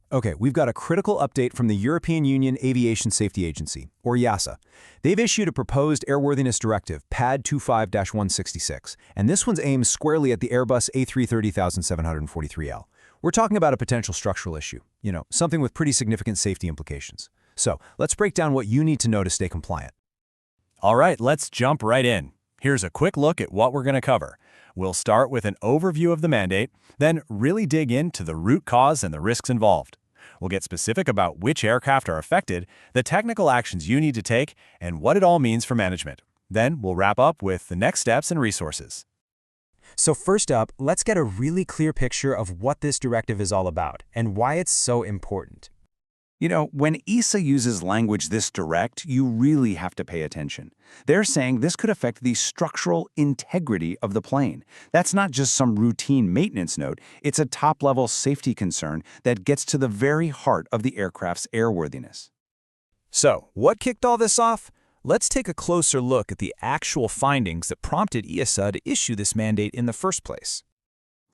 Okay, we've got a critical update from the European Union Aviation Safety Agency, or EASA. They've issued a proposed Airworthiness Directive, PAD 25-166, and this one's aimed squarely at the Airbus A330-743L. We're talking about a potential structural issue, something with pretty significant safety implications. So, let's break down what you need to know to stay compliant. All right, let's jump right in. Here's a quick look at what we're going to cover. We'll start with an overview of the mandate, then really dig into the root cause and the risks involved. We'll get specific about which aircraft are affected, the technical actions you need to take, and what it all means for management. Then we'll wrap up with the next steps and resources. So first up, let's get a really clear picture of what this directive is all about and why it's so important. When EASA uses language this direct, you really have to pay attention. They're saying this could affect the structural integrity of the plane. That's not just some routine maintenance note, it's a top-level safety concern that gets to the very heart of the aircraft's airworthiness. So, what kicked all this off? Let's take a closer look at the actual findings that prompted EASA to issue this mandate in the first place.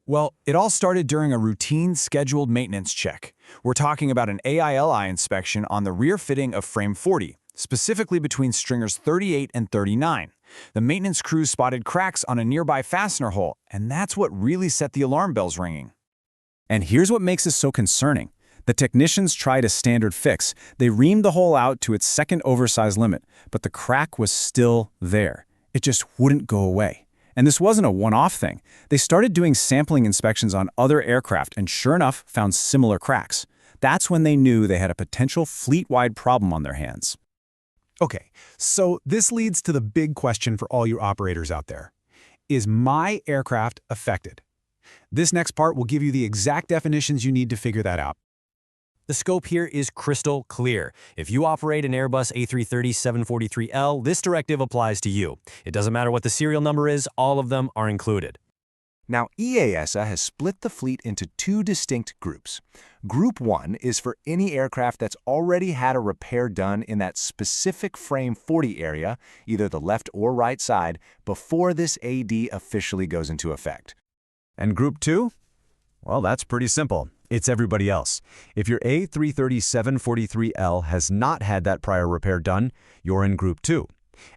Well, it all started during a routine scheduled maintenance check. We're talking about an AILI inspection on the rear fitting of frame 40, specifically between stringers 38 and 39. The maintenance crew spotted cracks on a nearby fastener hole, and that's what really set the alarm bells ringing. And here's what makes this so concerning. The technicians tried a standard fix. They reamed the hole out to its second oversize limit, but the crack was still there. It just wouldn't go away. And this wasn't a one-off thing. They started doing sampling inspections on other aircraft and sure enough found similar cracks. That's when they knew they had a potential fleet-wide problem on their hands. Okay, so this leads to the big question for all you operators out there. Is my aircraft affected? This next part will give you the exact definitions you need to figure that out. The scope here is crystal clear. If you operate an Airbus A330-743L, this directive applies to you. It doesn't matter what the serial number is, all of them are included. Now, EASA has split the fleet into two distinct groups. Group 1 is for any aircraft that's already had a repair done in that specific frame 40 area, either the left or right side, before this AD officially goes into effect. And Group 2? Well, that's pretty simple. It's everybody else. If your A330-743L has not had that prior repair done, you're in Group 2.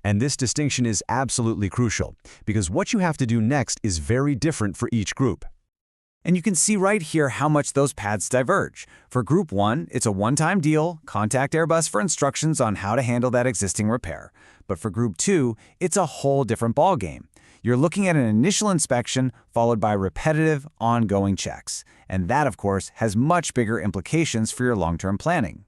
And this distinction is absolutely crucial, because what you have to do next is very different for each group. And you can see right here how much those paths diverge. For Group 1, it's a one-time deal. Contact Airbus for instructions on how to handle that existing repair. But for Group 2, it's a whole different ballgame. You're looking at an initial inspection followed by repetitive, ongoing checks. And that, of course, has much bigger implications for your long-term planning.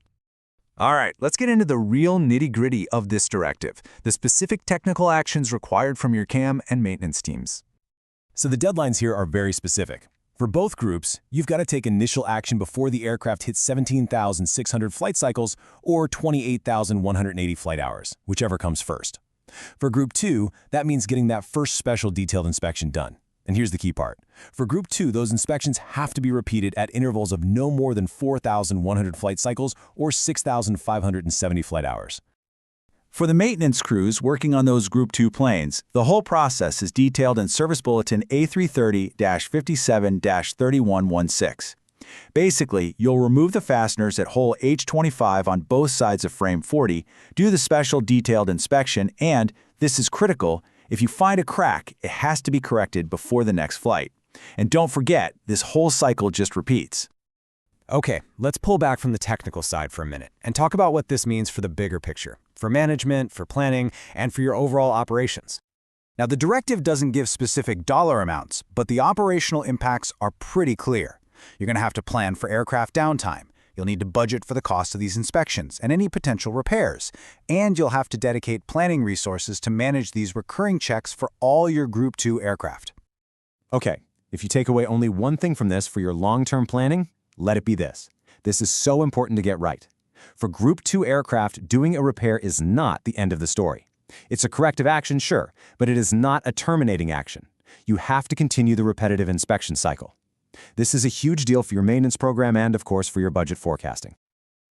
All right, let's get into the real nitty-gritty of this directive, the specific technical actions required from your CAM and maintenance teams. So the deadlines here are very specific. For both groups, you've got to take initial action before the aircraft hits 17,600 flight cycles or 28,180 flight hours, whichever comes first. For Group 2, that means getting that first special detailed inspection done. And here's the key part. For Group 2, those inspections have to be repeated at intervals of no more than 4,100 flight cycles or 6,570 flight hours. For the maintenance crews working on those Group 2 planes, the whole process is detailed in Service Bulletin A330-57-3116. Basically, you'll remove the fasteners at hole H25 on both sides of frame 40, do the special detailed inspection, and, this is critical, if you find a crack, it has to be corrected before the next flight. And don't forget, this whole cycle just repeats. Okay, let's pull back from the technical side for a minute and talk about what this means for the bigger picture, for management, for planning, and for your overall operations. Now, the directive doesn't give specific dollar amounts, but the operational impacts are pretty clear. You're going to have to plan for aircraft downtime. You'll need to budget for the cost of these inspections and any potential repairs. And you'll have to dedicate planning resources to manage these recurring checks for all your Group 2 aircraft. Okay, if you take away only one thing from this for your long-term planning, let it be this. This is so important to get right. For Group 2 aircraft, doing a repair is not the end of the story. It's a corrective action, sure, but it is not a terminating action. You have to continue the repetitive inspection cycle. This is a huge deal for your maintenance program and, of course, for your budget forecasting.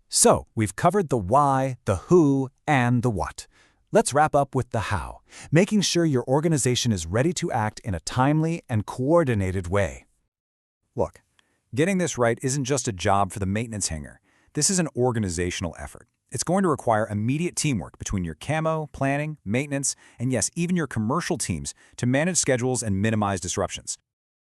So, we've covered the why, the who, and the what. Let's wrap up with the how, making sure your organization is ready to act in a timely and coordinated way. Look, Getting this right isn't just a job for the maintenance hangar. This is an organizational effort. It's going to require immediate teamwork between your camo, planning, maintenance, and yes, even your commercial teams to manage schedules and minimize disruptions.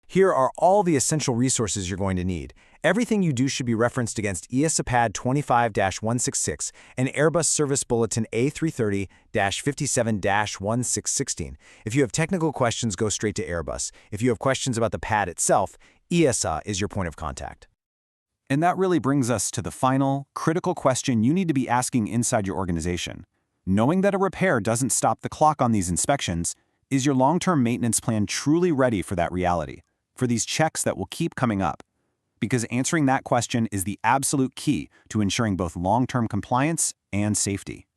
Here are all the essential resources you're going to need. Everything you do should be referenced against EASA Pad 25-166 and Airbus Service Bulletin A330-57-1616. If you have technical questions, go straight to Airbus. If you have questions about the pad itself, EASA is your point of contact. And that really brings us to the final, critical question you need to be asking inside your organization. Knowing that a repair doesn't stop the clock on these inspections, is your long-term maintenance plan truly ready for that reality? For these checks that will keep coming up? Because answering that question is the absolute key to ensuring both long-term compliance and safety.